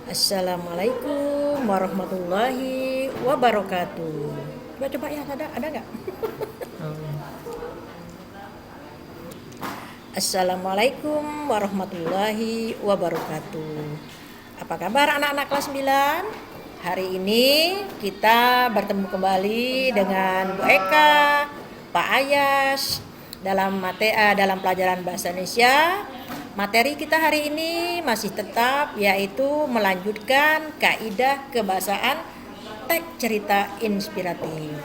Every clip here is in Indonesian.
Assalamualaikum warahmatullahi wabarakatuh. Coba ya, ada nggak? Assalamualaikum warahmatullahi wabarakatuh. Apa kabar anak-anak kelas 9? Hari ini kita bertemu kembali dengan Bu Eka, Pak Ayas dalam pelajaran bahasa Indonesia. Materi kita hari ini masih tetap yaitu melanjutkan kaidah kebahasaan teks cerita inspiratif.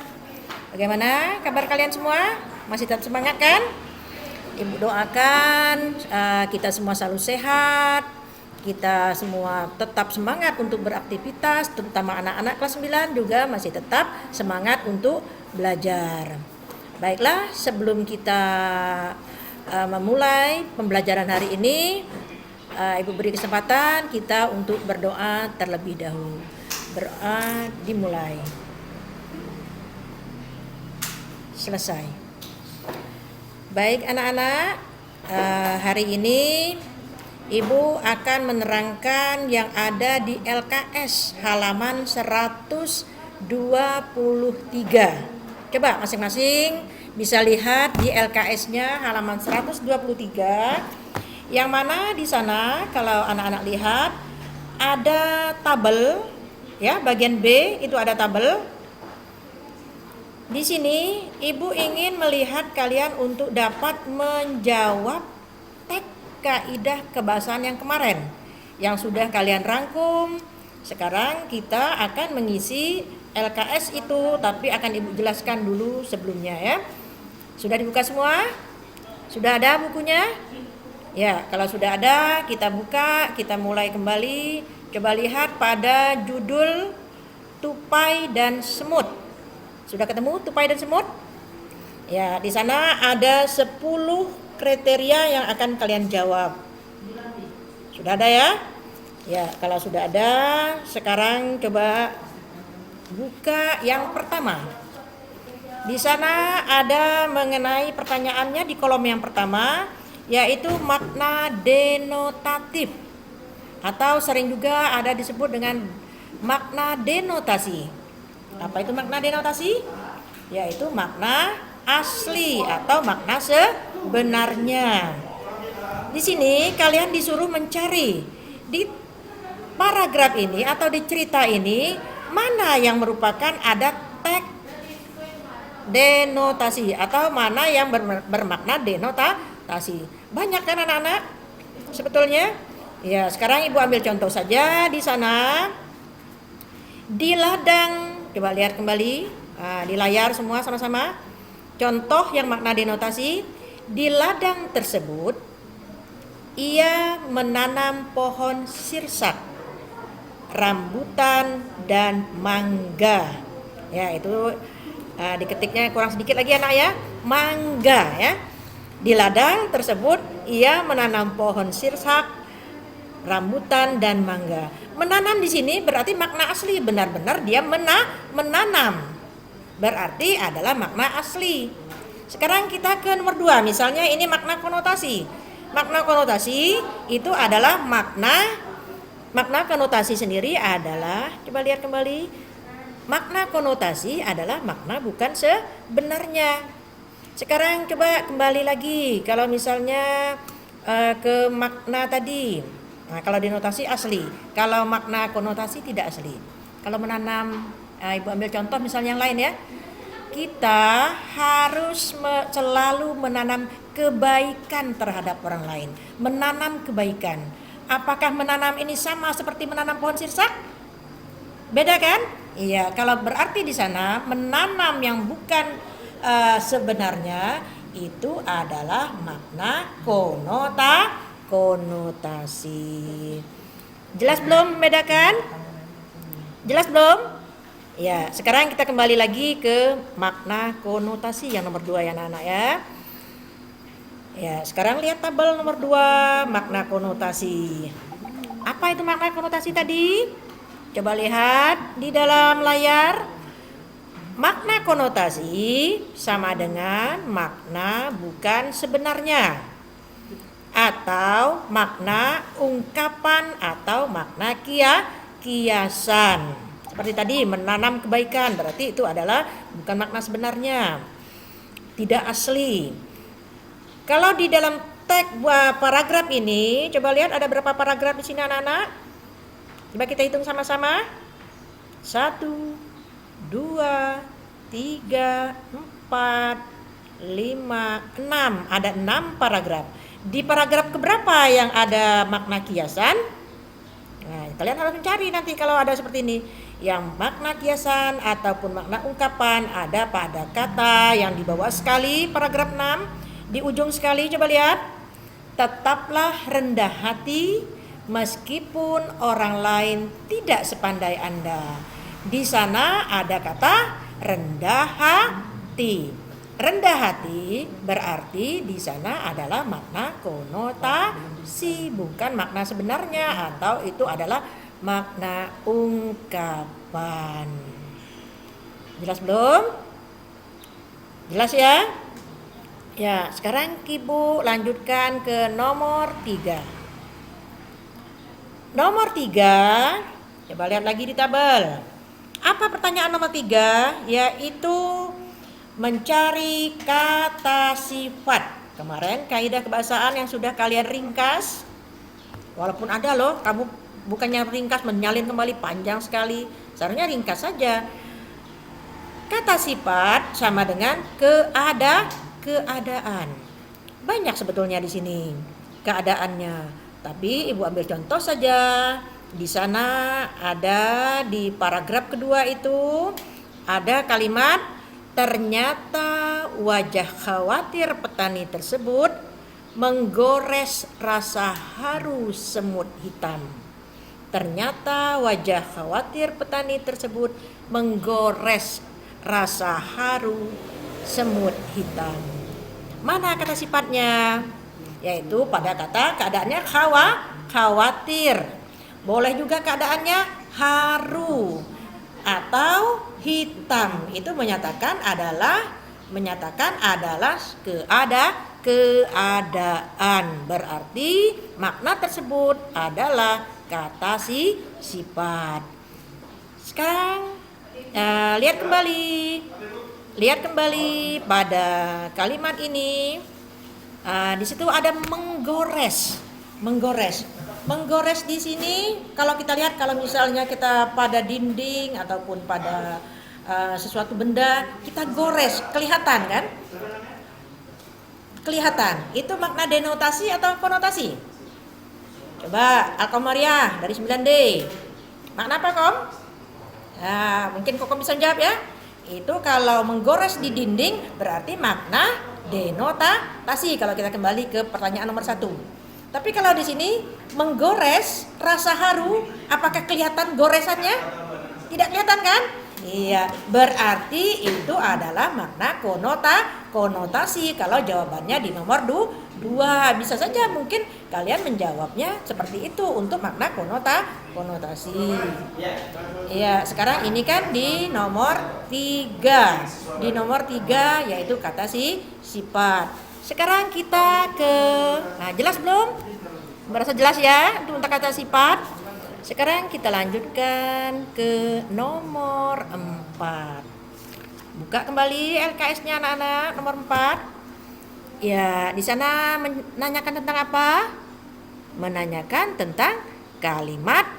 Bagaimana kabar kalian semua? Masih tetap semangat kan? Ibu doakan kita semua selalu sehat, kita semua tetap semangat untuk beraktivitas, terutama anak-anak kelas 9 juga masih tetap semangat untuk belajar. Baiklah, sebelum kita memulai pembelajaran hari ini, Ibu beri kesempatan kita untuk berdoa terlebih dahulu. Berdoa dimulai. Selesai. Baik anak-anak, hari ini Ibu akan menerangkan yang ada di LKS halaman 123. Coba masing-masing bisa lihat di LKS-nya halaman 123. Yang mana di sana kalau anak-anak lihat ada tabel ya, bagian B itu ada tabel. Di sini Ibu ingin melihat kalian untuk dapat menjawab teks kaidah kebahasaan yang kemarin yang sudah kalian rangkum. Sekarang kita akan mengisi LKS itu, tapi akan Ibu jelaskan dulu sebelumnya ya. Sudah dibuka semua? Sudah ada bukunya? Ya, kalau sudah ada kita buka, kita mulai kembali. Coba lihat pada judul tupai dan semut. Sudah ketemu tupai dan semut? Ya, di sana ada 10 kriteria yang akan kalian jawab. Sudah ada ya? Ya, kalau sudah ada, sekarang coba buka yang pertama. Di sana ada mengenai pertanyaannya di kolom yang pertama, yaitu makna denotatif. Atau sering juga ada disebut dengan makna denotasi. Apa itu makna denotasi? Yaitu makna asli atau makna sebenarnya. Di sini kalian disuruh mencari di paragraf ini atau di cerita ini mana yang merupakan ada teks denotasi atau mana yang bermakna denotasi. Banyak kan anak-anak? Sebetulnya. Ya, sekarang Ibu ambil contoh saja di sana. Di ladang, coba lihat kembali di layar semua sama-sama. Contoh yang makna denotasi, di ladang tersebut ia menanam pohon sirsak, rambutan dan mangga. Ya, itu diketiknya kurang sedikit lagi anak ya, mangga ya. Di ladang tersebut ia menanam pohon sirsak, rambutan dan mangga. Menanam di sini berarti makna asli, benar-benar dia menanam. Berarti adalah makna asli. Sekarang kita ke nomor 2, misalnya ini makna konotasi. Makna konotasi itu adalah makna konotasi sendiri adalah, coba lihat kembali. Makna konotasi adalah makna bukan sebenarnya. Sekarang coba kembali lagi, kalau misalnya ke makna tadi. Nah, kalau denotasi asli, kalau makna konotasi tidak asli. Kalau menanam, Ibu ambil contoh misalnya yang lain ya. Kita harus selalu menanam kebaikan terhadap orang lain. Menanam kebaikan. Apakah menanam ini sama seperti menanam pohon sirsak? Beda kan? Iya, kalau berarti di sana menanam yang bukan sebenarnya itu adalah makna konotasi. Jelas belum membedakan? Jelas belum? Ya, sekarang kita kembali lagi ke makna konotasi yang nomor 2 ya anak-anak ya. Ya, sekarang lihat tabel nomor 2, makna konotasi. Apa itu makna konotasi tadi? Coba lihat di dalam layar. Makna konotasi sama dengan makna bukan sebenarnya. atau makna ungkapan atau makna kiasan. Seperti tadi menanam kebaikan, berarti itu adalah bukan makna sebenarnya, tidak asli. Kalau di dalam teks paragraf ini, coba lihat ada berapa paragraf di sini anak-anak? Coba kita hitung sama-sama. 1, 2, 3, 4, 5, 6. Ada 6 paragraf. Di paragraf keberapa yang ada makna kiasan? Nah, kalian harus mencari nanti kalau ada seperti ini. Yang makna kiasan ataupun makna ungkapan ada pada kata yang di bawah sekali, paragraf 6. Di ujung sekali, coba lihat. Tetaplah rendah hati meskipun orang lain tidak sepandai Anda. Di sana ada kata rendah hati. Rendah hati berarti di sana adalah makna konotasi, bukan makna sebenarnya, atau itu adalah makna ungkapan. Jelas belum? Jelas ya? Ya, sekarang Ibu lanjutkan ke nomor 3. Nomor 3, coba lihat lagi di tabel. Apa pertanyaan nomor 3? Yaitu mencari kata sifat. Kemarin kaidah kebahasaan yang sudah kalian ringkas. Walaupun ada loh, kamu bukannya ringkas menyalin kembali panjang sekali. Seharusnya ringkas saja. Kata sifat sama dengan keadaan. Banyak sebetulnya di sini keadaannya. Tapi Ibu ambil contoh saja. Di sana ada di paragraf kedua itu ada kalimat ternyata wajah khawatir petani tersebut menggores rasa haru semut hitam. Ternyata wajah khawatir petani tersebut menggores rasa haru semut hitam. Mana kata sifatnya? Yaitu pada kata keadaannya khawatir. Boleh juga keadaannya haru atau hitam. Itu menyatakan adalah keadaan. Berarti makna tersebut adalah kata sifat. Sekarang lihat kembali pada kalimat ini. Di situ ada menggores. Menggores di sini kalau kita lihat, kalau misalnya kita pada dinding ataupun pada sesuatu benda kita gores, kelihatan kan? Kelihatan. Itu makna denotasi atau konotasi? Coba Al-Qamariyah dari 9D. Makna apa, Kom? Nah, mungkin Kokom bisa jawab ya. Itu kalau menggores di dinding berarti makna denotasi kalau kita kembali ke pertanyaan nomor 1. Tapi kalau di sini menggores rasa haru, apakah kelihatan goresannya? Tidak kelihatan kan? Iya, berarti itu adalah makna konotasi kalau jawabannya di nomor 2. Bisa saja mungkin kalian menjawabnya seperti itu untuk makna konotasi. Iya, sekarang ini kan di nomor 3. Di nomor 3 yaitu kata sifat. Sekarang kita jelas belum? Merasa jelas ya untuk kata sifat? Sekarang kita lanjutkan ke nomor 4. Buka kembali LKS-nya anak-anak, nomor 4. Ya, di sana menanyakan tentang apa? Menanyakan tentang kalimat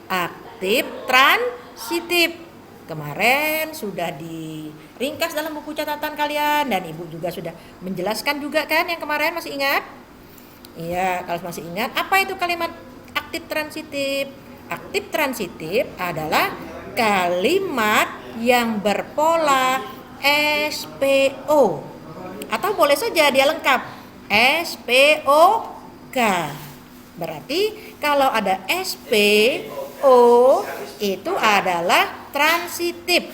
aktif transitif. Kemarin sudah diringkas dalam buku catatan kalian dan Ibu juga sudah menjelaskan juga kan yang kemarin, masih ingat? Iya, kalau masih ingat, apa itu kalimat aktif transitif? Aktif transitif adalah kalimat yang berpola SPO. Atau boleh saja dia lengkap SPOK. Berarti kalau ada SPO itu adalah transitif.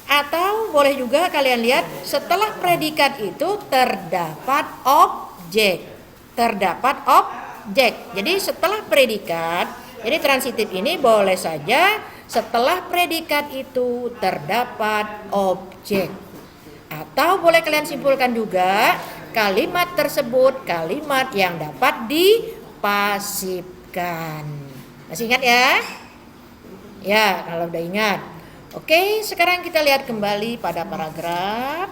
Atau boleh juga kalian lihat setelah predikat itu terdapat objek. Jadi setelah predikat, jadi transitif ini boleh saja setelah predikat itu terdapat objek. Atau boleh kalian simpulkan juga kalimat tersebut kalimat yang dapat dipasifkan. Masih ingat ya? Ya, kalau udah ingat. Oke, sekarang kita lihat kembali pada paragraf.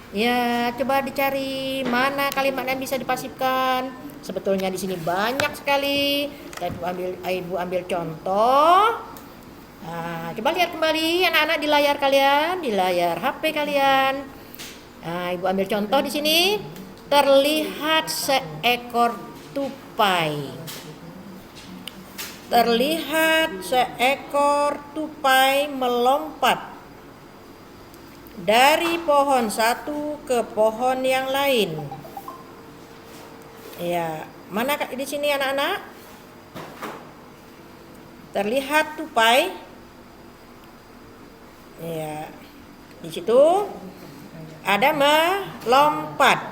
Ya, coba dicari mana kalimat yang bisa dipasifkan. Sebetulnya di sini banyak sekali. Ibu ambil contoh. Nah, coba lihat kembali anak-anak di layar kalian, di layar HP kalian. Nah, Ibu ambil contoh di sini. Terlihat seekor tupai. Terlihat seekor tupai melompat dari pohon satu ke pohon yang lain. Ya, mana di sini anak-anak? Terlihat tupai. Ya, di situ ada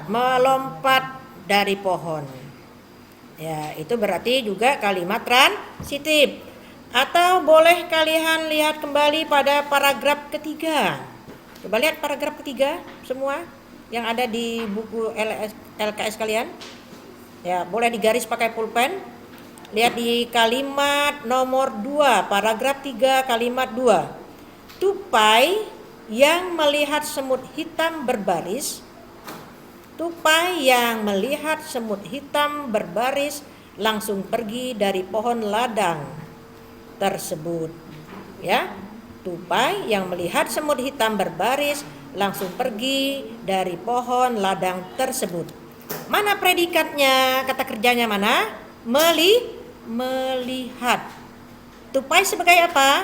melompat dari pohon. Ya, itu berarti juga kalimat transitif. Atau boleh kalian lihat kembali pada paragraf ketiga. Coba lihat paragraf ketiga semua yang ada di buku LKS kalian. Ya, boleh digaris pakai pulpen. Lihat di kalimat nomor 2, paragraf 3 kalimat 2. Tupai yang melihat semut hitam berbaris. Tupai yang melihat semut hitam berbaris langsung pergi dari pohon ladang tersebut. Ya, tupai yang melihat semut hitam berbaris langsung pergi dari pohon ladang tersebut. Mana predikatnya? Kata kerjanya mana? Melihat. Tupai sebagai apa?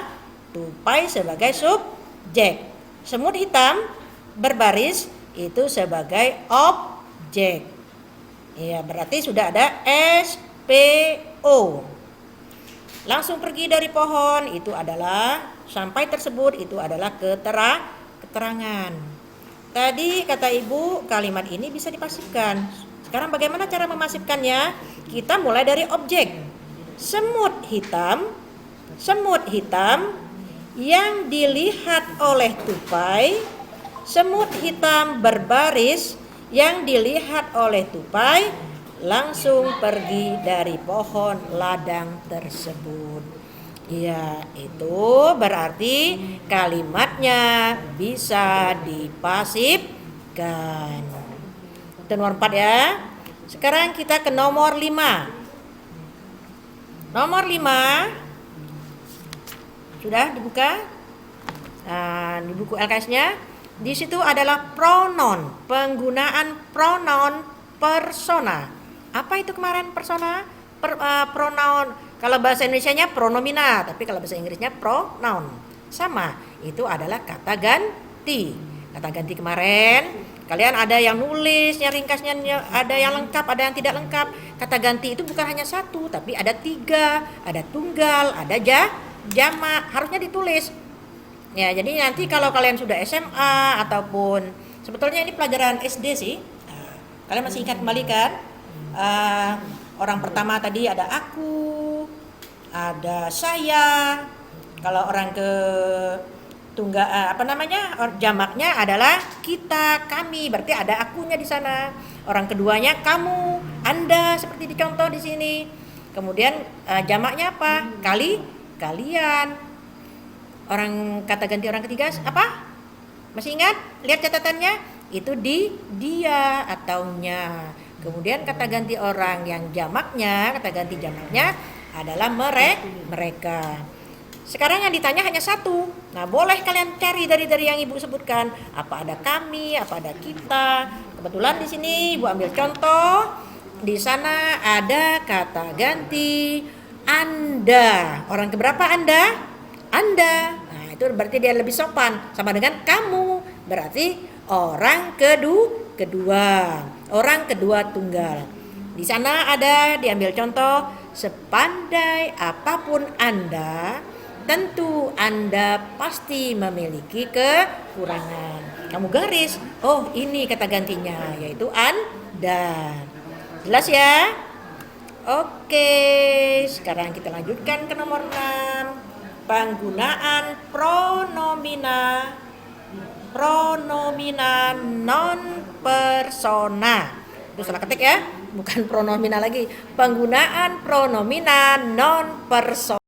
Tupai sebagai subjek. Semut hitam berbaris itu sebagai objek. Ya, berarti sudah ada SPO. Langsung pergi dari pohon itu adalah sampai tersebut itu adalah keterangan. Tadi kata Ibu kalimat ini bisa dipasifkan. Sekarang bagaimana cara memasifkannya? Kita mulai dari objek. Semut hitam yang dilihat oleh tupai, semut hitam berbaris yang dilihat oleh tupai langsung pergi dari pohon ladang tersebut. Ya, itu berarti kalimatnya bisa dipasifkan. Itu nomor 4 ya. Sekarang kita ke nomor 5. Nomor 5 sudah dibuka. Nah, di buku LKS-nya di situ adalah pronoun, penggunaan pronoun persona. Apa itu kemarin persona? Pronoun. Kalau bahasa Indonesianya pronomina, tapi kalau bahasa Inggrisnya pronoun. Sama, itu adalah kata ganti. Kata ganti kemarin, kalian ada yang nulisnya ringkasnya, ada yang lengkap, ada yang tidak lengkap. Kata ganti itu bukan hanya satu, tapi ada 3, ada tunggal, ada jamak, harusnya ditulis. Ya, jadi nanti kalau kalian sudah SMA ataupun sebetulnya ini pelajaran SD sih. Kalian masih ingat kembali kan? Orang pertama tadi ada aku, ada saya. Kalau orang ke tunggal jamaknya adalah kita, kami. Berarti ada akunya di sana. Orang keduanya kamu, Anda seperti dicontoh di sini. Kemudian jamaknya apa? Kalian. Orang kata ganti orang ketiga apa? Masih ingat? Lihat catatannya. Itu dia atau nya. Kemudian kata ganti orang yang jamaknya, kata ganti jamaknya adalah mereka. Sekarang yang ditanya hanya satu. Nah, boleh kalian cari dari yang Ibu sebutkan. Apa ada kami, apa ada kita. Kebetulan di sini Ibu ambil contoh. Di sana ada kata ganti Anda. Orang keberapa Anda? Anda. Nah, itu berarti dia lebih sopan sama dengan kamu. Berarti orang kedua. Orang kedua tunggal. Di sana ada diambil contoh, sepandai apapun Anda, tentu Anda pasti memiliki kekurangan. Kamu garis, oh ini kata gantinya, yaitu Anda. Jelas ya? Oke, sekarang kita lanjutkan ke nomor 6. Penggunaan pronomina pronomina non persona. Itu salah ketik ya, bukan pronomina lagi. Penggunaan pronomina non persona.